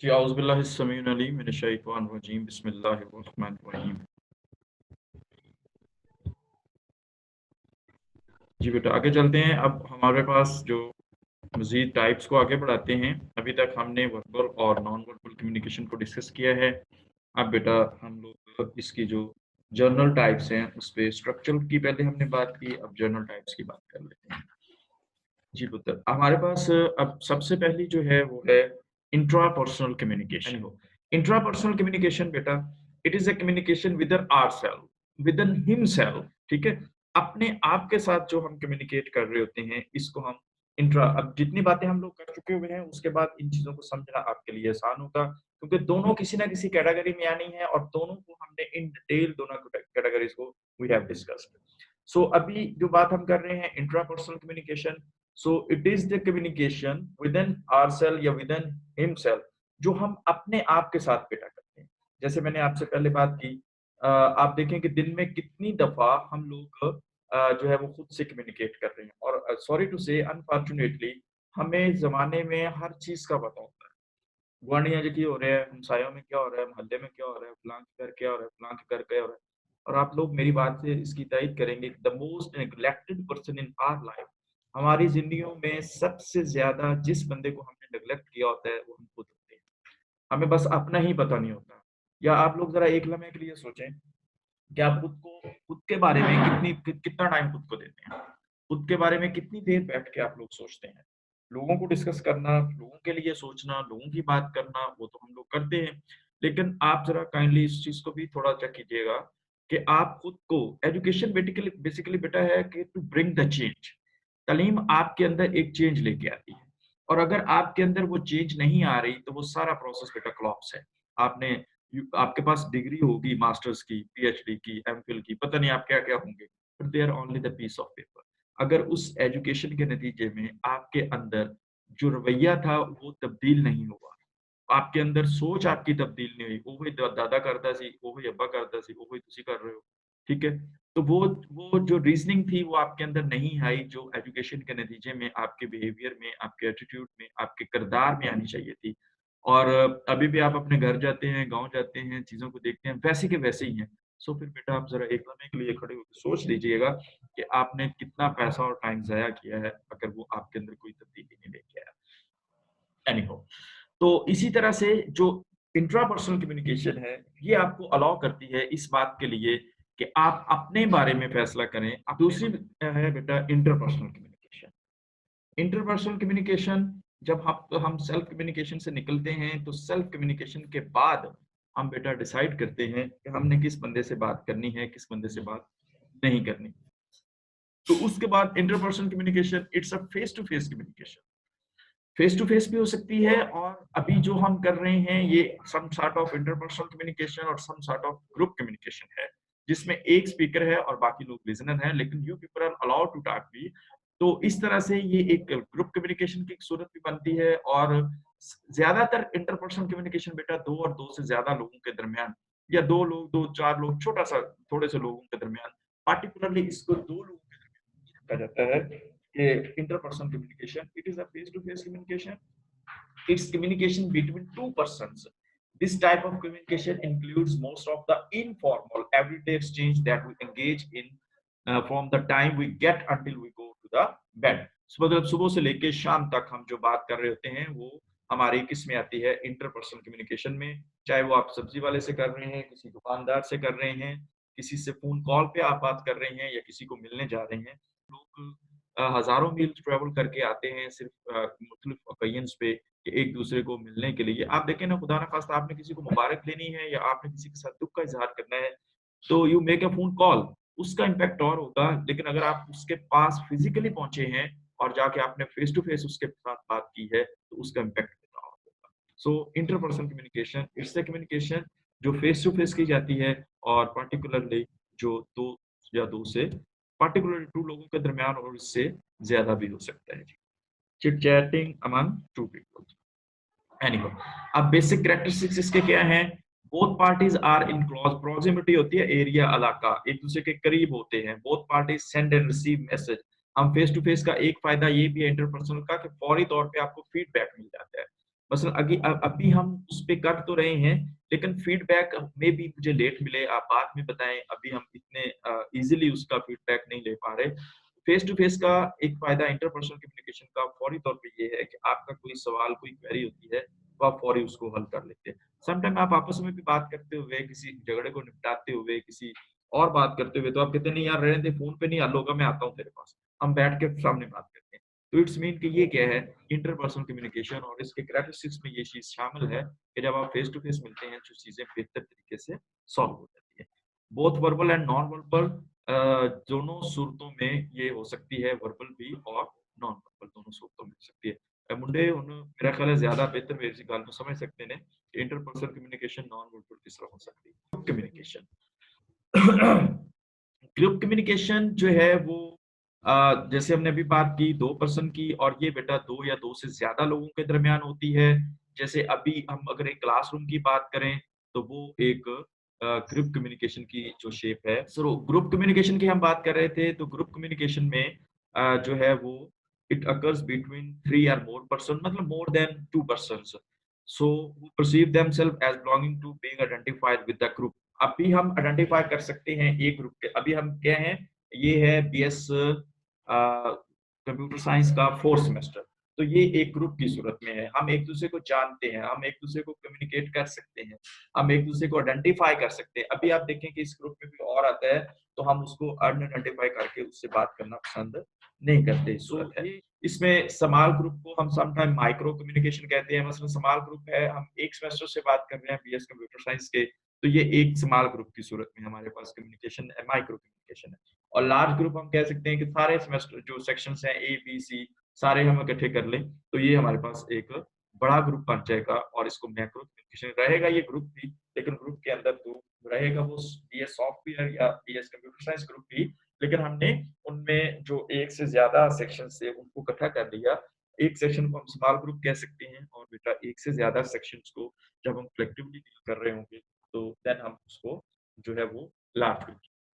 जी, औज़ुबिल्लाहिस्समीउल अलीम मिनश्शैतानिर्रजीम बिस्मिल्लाहिर्रहमानिर्रहीम। जी बेटा, आगे चलते हैं। अब हमारे पास जो मज़ीद टाइप्स को आगे बढ़ाते हैं। अभी तक हमने वर्बल और नॉन वर्बल कम्युनिकेशन को डिस्कस किया है। अब बेटा हम लोग इसकी जो जर्नल टाइप्स हैं, उस पे स्ट्रक्चरल की पहले हमने बात की, अब जर्नल टाइप्स की बात कर लेते हैं। जी पुत्र, हमारे पास अब सबसे पहली जो है वो है इंट्रापर्सनल कम्युनिकेशन। इंट्रापर्सनल कम्युनिकेशन बेटा, it is a communication within ourself, within himself, ठीक है? अपने आप के साथ जो हम कम्युनिकेट कर रहे होते हैं, इसको हम इंट्रा अब जितनी बातें हम लोग कर चुके हुए हैं, उसके बाद इन चीज़ों को समझना आपके लिए आसान होगा, क्योंकि दोनों किसी न किसी कैटेगरी में आनी है और दोनों को हमने इन डिटेल दोनों कैटेगरीज़ को वी हैव डिस्कस्ड। सो अभी जो बात हम कर रहे हैं intrapersonal communication, so it is the communication within ourself या विदिन हिमसेल्फ, जो हम अपने आप के साथ बेटा करते हैं। जैसे मैंने आपसे पहले बात की, आप देखें कि दिन में कितनी दफा हम लोग जो है वो खुद से कम्युनिकेट कर रहे हैं, और सॉरी टू से अनफॉर्चुनेटली हमें जमाने में हर चीज का पता होता है। गुआंढियाँ जी की हो रहा है, हमसायों में क्या हो रहा है, मोहल्ले में क्या हो रहा है, फलाँ के घर क्या हो रहा है, फलाँ के घर क्या हो रहा है। और आप लोग मेरी बात से इसकी तायद करेंगे, the most neglected person in our life, हमारी ज़िंदगियों में सबसे ज़्यादा जिस बंदे को हमने नेग्लेक्ट किया होता है, वो हम खुद होते हैं। हमें बस अपना ही पता नहीं होता। या आप लोग ज़रा एक लम्हे के लिए सोचें कि आप खुद के बारे में कितना टाइम खुद को देते हैं? खुद के बारे में कितनी देर बैठ के आप लोग सोचते हैं? लोगों को डिस्कस करना, लोगों के लिए सोचना, लोगों की बात करना, वो तो हम लोग करते हैं। लेकिन आप ज़रा काइंडली इस चीज़ को भी थोड़ा चेक कीजिएगा कि आप खुद को एजुकेशन बेटिकली बेसिकली बेटा है कि टू ब्रिंग द चेंज। तालीम आपके अंदर एक चेंज लेके आती है, और अगर आपके अंदर वो चेंज नहीं आ रही, तो वो सारा प्रोसेस बेटा कोलैप्स है। आपने आपके पास डिग्री होगी मास्टर्स की, पीएचडी की, एमफिल की, पता नहीं आप क्या-क्या होंगे, but they are only the piece of paper. अगर उस एजुकेशन के नतीजे में आपके अंदर जो रवैया था वो तब्दील नहीं हुआ, आपके अंदर सोच आपकी तब्दील नहीं हुई, ओही दादा करता सी, ओही अब्बा करता सी, ओही तुसी कर रहे हो, ठीक है? तो वो जो रीज़निंग थी वो आपके अंदर नहीं आई, जो एजुकेशन के नतीजे में आपके बिहेवियर में, आपके एटीट्यूड में, आपके किरदार में आनी चाहिए थी। और अभी भी आप अपने घर जाते हैं, गाँव जाते हैं, चीज़ों को देखते हैं, वैसे के वैसे ही हैं। सो फिर बेटा आप ज़रा एक लम्हे के लिए खड़े होके सोच लीजिएगा कि आपने कितना पैसा और टाइम ज़ाया किया है, अगर वो आपके अंदर कोई तब्दीली नहीं लेके आया। एनीहाउ, तो इसी तरह से जो इंट्रापर्सनल कम्युनिकेशन है, ये आपको अलाउ करती है इस बात के लिए कि आप अपने बारे में फैसला करें। अब दूसरी है बेटा इंटरपर्सनल कम्युनिकेशन। इंटरपर्सनल कम्युनिकेशन, जब हम सेल्फ कम्युनिकेशन से निकलते हैं, तो सेल्फ कम्युनिकेशन के बाद हम बेटा डिसाइड करते हैं कि हमने किस बंदे से बात करनी है, किस बंदे से बात नहीं करनी। तो उसके बाद interpersonal communication, it's a face to face communication. Face to face भी हो सकती है, और अभी जो हम कर रहे हैं ये some sort of interpersonal communication और some sort of group communication है, जिसमें एक स्पीकर है और बाकी लोग लिसनर हैं, लेकिन you people are allowed to talk भी। तो इस तरह से ये एक ग्रुप कम्युनिकेशन की एक सूरत भी बनती है, और ज्यादातर इंटरपर्सनल कम्युनिकेशन बेटा दो और दो से ज्यादा लोगों के दरमियान, या दो लोग, दो चार लोग, छोटा सा थोड़े से लोगों के दरमियान, पार्टिकुलरली इसको दो लोगों के दरमियान रखा जाता है कि interpersonal communication, it is a face-to-face communication. It's communication between two persons. This type of communication includes most of the informal everyday exchange that we engage in from the time we get until we go to the bed. मतलब सुबह से लेके शाम तक हम जो बात कर रहे होते हैं वो हमारी किस में आती है, इंटरपर्सनल कम्युनिकेशन में। चाहे वो आप सब्जी वाले से कर रहे हैं, किसी दुकानदार से कर रहे हैं, किसी से फोन कॉल पे आप बात कर रहे हैं, या किसी को मिलने जा रहे हैं। लोग हज़ारों मील ट्रैवल करके आते हैं सिर्फ़ मुख्तलिफ़ ओकेजन्स पे कि एक-दूसरे को मिलने के लिए। आप देखें ना, खुदा ना ख़ास्ता आपने किसी को मुबारक देनी है या आपने किसी के साथ दुःख का इज़हार करना है, तो you make a phone call, उसका इम्पैक्ट और होगा। लेकिन अगर आप उसके पास फ़िज़िकली पहुँचे हैं और जाके आपने फ़ेस टू फ़ेस उसके साथ बात की है, तो उसका इम्पैक्ट और होगा। So interpersonal communication, it's a communication जो फ़ेस टू फ़ेस की जाती है, और पार्टिकुलरली जो 2 या 2 से पार्टिकुलरली 2 लोगों के दरमियान, और इससे ज़्यादा भी हो सकता है। जी। Chit chatting among 2 people. Anyway, अब बेसिक कैरेक्टरिस्टिक्स इसके क्या हैं? Both parties are in close proximity होती है, एरिया इलाका, एक दूसरे के करीब होते हैं। Both parties send and receive message. हम फेस टू फेस का एक फायदा ये भी है इंटरपर्सनल का कि फौरी तौर पे आपको फीडबैक मिल जाता है। मसलन अभी हम उस पे कर तो रहे हैं, लेकिन फीडबैक में भी मुझे लेट मिले, आप बाद में बताएँ, अभी हम इतने ईज़िली उसका फीडबैक नहीं ले पा रहे। फेस टू फेस का एक फ़ायदा इंटरपर्सनल कम्युनिकेशन का फौरी तौर पे ये है कि आपका कोई सवाल, कोई क्वेरी होती है, तो आप फौरी उसको हल कर लेते हैं। समटाइम आप आपस में भी बात करते हुए, किसी झगड़े को निपटाते हुए, किसी और बात करते हुए, तो आप कहते हैं, "नहीं यार, रहने दे, फ़ोन पे नहीं हल होगा, मैं आता हूँ तेरे पास।" हम बैठ के सामने बात करते हैं। तो इट्स मीन कि ये क्या है, इंटरपर्सनल कम्युनिकेशन और इसके कैरेक्टरिस्टिक्स में ये चीज़ शामिल है कि जब आप फेस टू फेस मिलते हैं, तो चीज़ें बेहतर तरीके से सॉल्व हो जाती हैं। Both verbal and non verbal दोनों सूरतों में ये हो सकती है, वर्बल भी और नॉन वर्बल दोनों सूरतों में हो सकती है। मुंडे हुन मेरा ख्याल है ज़्यादा बेहतर मेरी सी गल नूं समझ सकते ने कि इंटरपर्सनल कम्युनिकेशन नॉन वर्बल किस तरह हो सकती है। कम्युनिकेशन ग्रुप कम्युनिकेशन जो है वो जैसे हमने अभी बात की 2 पर्सन की और ये बेटा 2 या 2 से ज़्यादा लोगों के दरमियान होती है। जैसे अभी हम अगर एक क्लासरूम की बात करें, तो वो एक ग्रुप कम्युनिकेशन की जो शेप है। सो ग्रुप कम्युनिकेशन की हम बात कर रहे थे, तो ग्रुप कम्युनिकेशन में जो है वो इट अकर्स बिटवीन 3 और मोर पर्सन मतलब more than 2 persons. So who perceive themselves as belonging to being identified with the group. अभी हम आइडेंटिफ़ाई कर सकते हैं एक ग्रुप के अभी हम क्या हैं, ये है बीएस कंप्यूटर साइंस का 4th सेमेस्टर। तो ये एक ग्रुप की सूरत में है। हम एक-दूसरे को जानते हैं, हम एक-दूसरे को कम्युनिकेट कर सकते हैं, हम एक-दूसरे को आइडेंटिफ़ाई कर सकते हैं। अभी आप देखें कि इस ग्रुप में कोई और आता है, तो हम उसको अनआइडेंटिफ़ाई करके उससे बात करना पसंद नहीं करते, इस सूरत है। इसमें स्मॉल ग्रुप को हम समटाइम माइक्रो कम्युनिकेशन कहते हैं। मसलन स्मॉल ग्रुप है, हम एक सेमेस्टर से बात कर रहे हैं बीएस कंप्यूटर साइंस के, तो ये एक स्मॉल ग्रुप की सूरत में हमारे पास कम्युनिकेशन है, माइक्रो कम्युनिकेशन है। और लार्ज ग्रुप हम कह सकते हैं कि सारे सेमेस्टर जो सेक्शंस हैं ए, बी, सी सारे हम इकट्ठे कर लें, तो ये हमारे पास एक बड़ा ग्रुप बन जाएगा और इसको मैक्रो कम्युनिकेशन रहेगा ये ग्रुप भी, लेकिन ग्रुप के अंदर 2 रहेगा वो बीएस सॉफ्टवेयर या बीएस कंप्यूटर साइंस ग्रुप भी, लेकिन हमने उनमें जो एक से ज़्यादा सेक्शंस थे उनको इकट्ठा कर लिया। एक सेक्शन को हम स्मॉल ग्रुप कह सकते हैं और बेटा एक से ज़्यादा सेक्शंस को जब हम कलेक्टिवली डील कर रहे होंगे, तो देन हम उसको जो है वो लार्ज ग्रुप